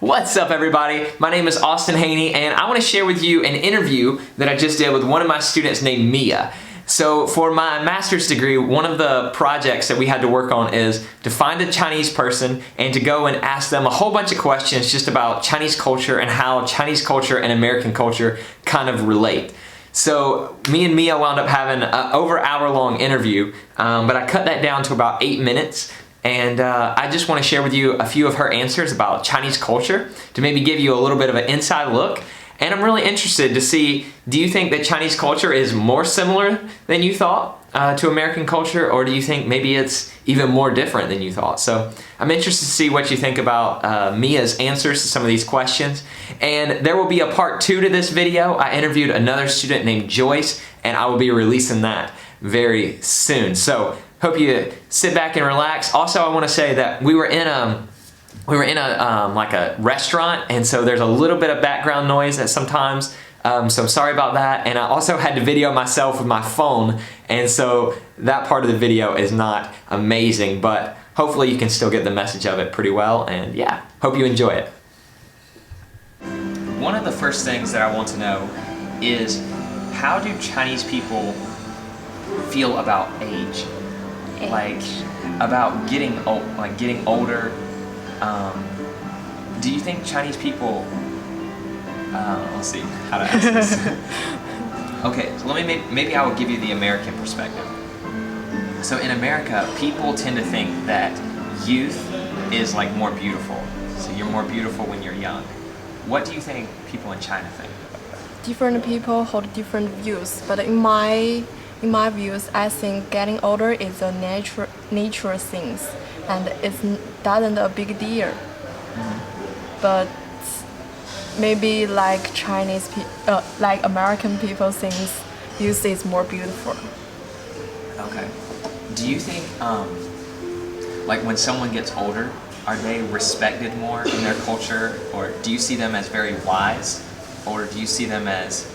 What's up, everybody? My name is Austin Haney, and I want to share with you an interview that I just did with one of my students named Mia. So for my master's degree, one of the projects that we had to work on is to find a Chinese person and to go and ask them a whole bunch of questions just about Chinese culture and how Chinese culture and American culture kind of relate. So me and Mia wound up having an over hour-long interview, but I cut that down to about 8 minutes. And I just want to share with you a few of her answers about Chinese culture to maybe give you a little bit of an inside look. And I'm really interested to see, do you think that Chinese culture is more similar than you thought to American culture, or do you think maybe it's even more different than you thought? So I'm interested to see what you think about Mia's answers to some of these questions. And there will be a part 2 to this video. I interviewed another student named Joyce, and I will be releasing that very soon. So hope you sit back and relax. Also, I want to say that we were in a like a restaurant, and so there's a little bit of background noise at sometimes. So I'm sorry about that. And I also had to video myself with my phone, and so that part of the video is not amazing, but hopefully you can still get the message of it pretty well. And yeah, hope you enjoy it. One of the first things that I want to know is, how do Chinese people feel about age? Like about getting old, like getting older. Do you think Chinese people? Let's see how to ask this. Okay, so let me maybe I will give you the American perspective. So in America, people tend to think that youth is like more beautiful. So you're more beautiful when you're young. What do you think people in China think? Different people hold different views, but in my views, I think getting older is a natural thing, and it doesn't a big deal. But maybe like like American people think youth is more beautiful. Okay. Do you think like when someone gets older, are they respected more in their culture, or do you see them as very wise, or do you see them as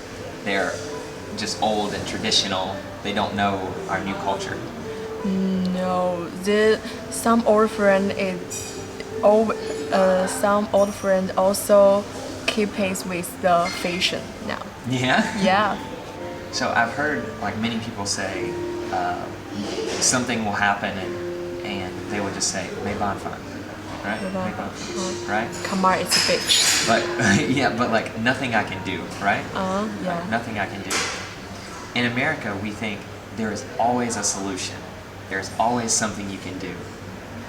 they're just old and traditional? They don't know our new culture. No, some old friend also keep pace with the fashion now. Yeah? Yeah. So I've heard like many people say something will happen and they will just say, "Mei ban fan," right? Mei ban fan, right? Come on, it's a bitch. But yeah, but like nothing I can do, right? Yeah. Like, nothing I can do. In America, we think there is always a solution. There's always something you can do,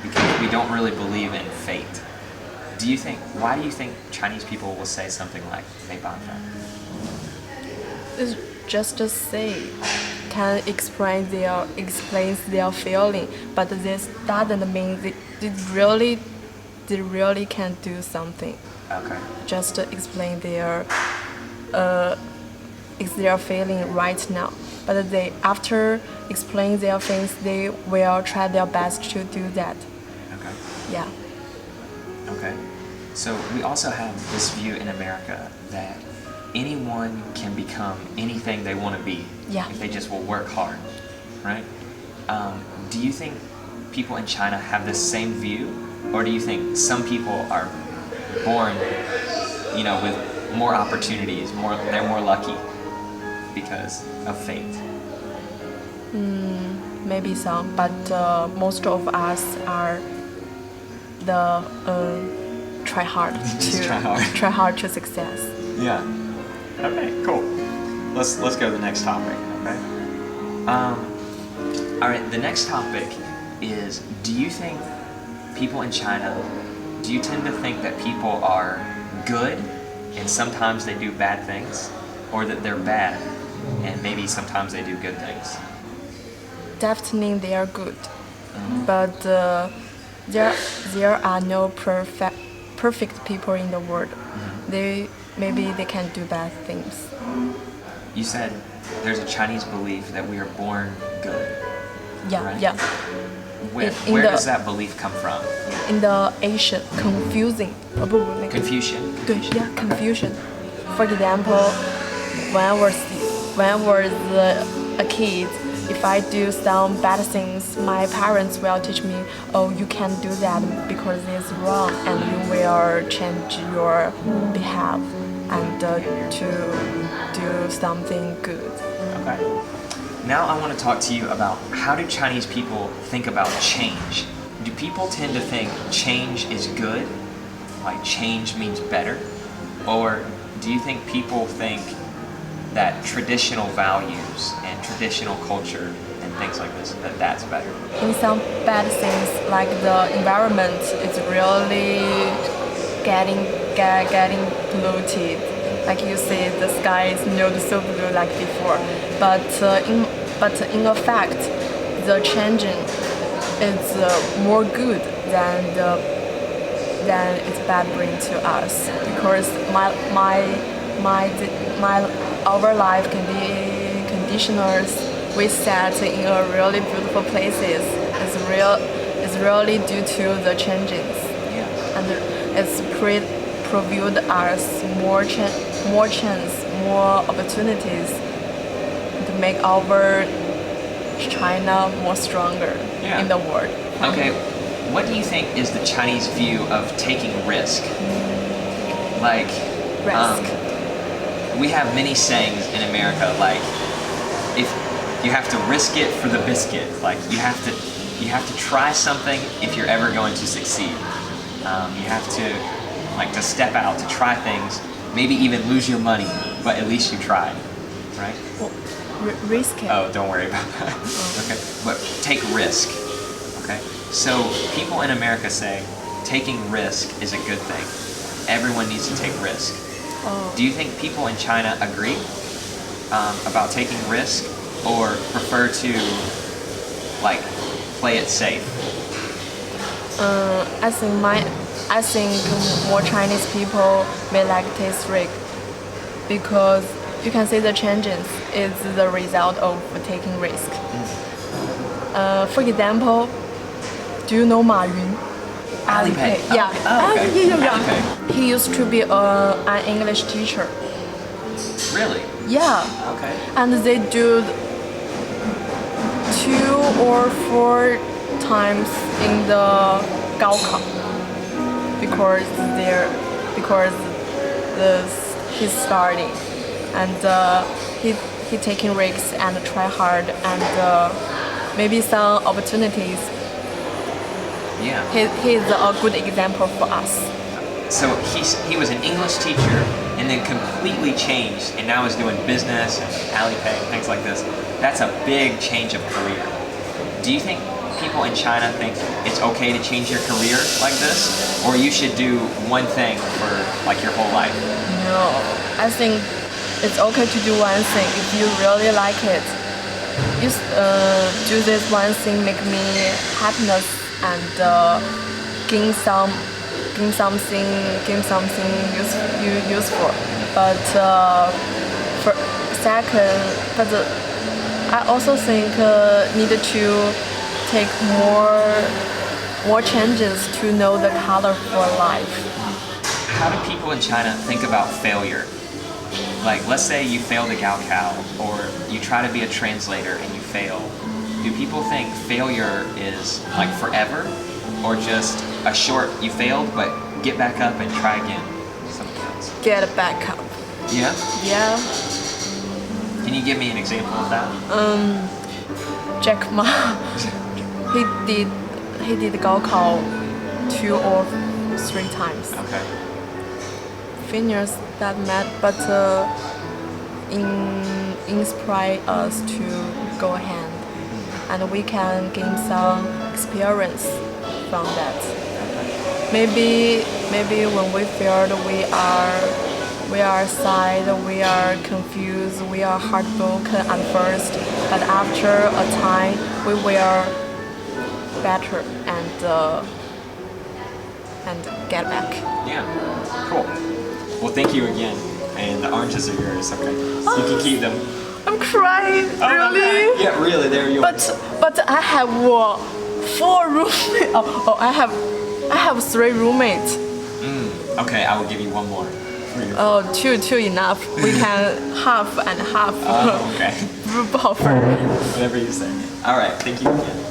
because we don't really believe in fate. Why do you think Chinese people will say something like "Mei ban fan"? It's just to say, can explains their feeling, but this doesn't mean they really can do something. Okay. Just to explain their feeling right now. But they, after explain their things, they will try their best to do that. Okay. Yeah. Okay. So we also have this view in America that anyone can become anything they want to be. Yeah. If they just will work hard, right? Do you think people in China have this same view, or do you think some people are born, with more opportunities, they're more lucky because of fate? Maybe some, but most of us are try hard to success. Yeah. Okay, cool. Let's go to the next topic, okay? All right, the next topic is, do you think people in China, do you tend to think that people are good and sometimes they do bad things, or that they're bad and maybe sometimes they do good things? Definitely they are good, but there are no perfect people in the world. Maybe they can do bad things. You said there's a Chinese belief that we are born good. Yeah, right? yeah. Where does that belief come from? In the Asian, Confucian. Confucian? Yeah, Confucian. For example, when I was a kid, if I do some bad things, my parents will teach me, oh, you can't do that because it's wrong, and you will change your behavior and to do something good. Okay. Now I want to talk to you about how do Chinese people think about change? Do people tend to think change is good? Like change means better? Or do you think people think that traditional values and traditional culture and things like this, that's better? In some bad things like the environment, it's really getting polluted. Like you see, the sky is not so blue like before. But in fact, the changing is more good than it's bad bring to us, because our life can be conditioners we set in a really beautiful places. It's really due to the changes, and it's provide us more chance, more opportunities to make our China more stronger in the world. Okay, what do you think is the Chinese view of taking risk? Like, Risk. We have many sayings in America, like, if you have to risk it for the biscuit, like you have to try something if you're ever going to succeed. You have to step out, to try things, maybe even lose your money, but at least you tried, right? Well, risk it. Oh, don't worry about that. Okay, but take risk. Okay, so people in America say taking risk is a good thing. Everyone needs to take risk. Oh. Do you think people in China agree about taking risk, or prefer to like play it safe? I think more Chinese people may like take risk because you can see the changes is the result of taking risk. For example, do you know Ma Yun? Alipay. Yeah. Oh, okay. Yeah. Alipay. He used to be an English teacher. Really? Yeah. Okay. And they do 2 or 4 times in the Gaokao because he's starting, and he taking risks and try hard, and maybe some opportunities. Yeah. He's a good example for us. So he was an English teacher and then completely changed and now is doing business and Alipay and things like this. That's a big change of career. Do you think people in China think it's okay to change your career like this, or you should do one thing for like your whole life? No, I think it's okay to do one thing if you really like it. You do this one thing make me happiness and gain something useful. But for second, I also think needed to take more changes to know the color for life. How do people in China think about failure? Like, let's say you fail the Gaokao, or you try to be a translator and you fail. Do people think failure is like forever, or just a short, you failed, but get back up and try again? Something else. Get back up. Yeah? Yeah. Can you give me an example of that? Jack Ma, he did Gaokao 2 or 3 times. Okay. Finish that math, but inspire us to go ahead, and we can gain some experience from that. Maybe when we failed, we are sad, we are confused, we are heartbroken at first, but after a time we will better and get back. Yeah. Cool. Well, thank you again. And the oranges are yours, okay? You can keep them. I'm crying, really? Okay. Yeah, really, they're yours. But I have 4 roommates. I have 3 roommates. Okay, I will give you one more. for your Oh, two enough. We can half and half. Okay. Both. Whatever you say. All right. Thank you again.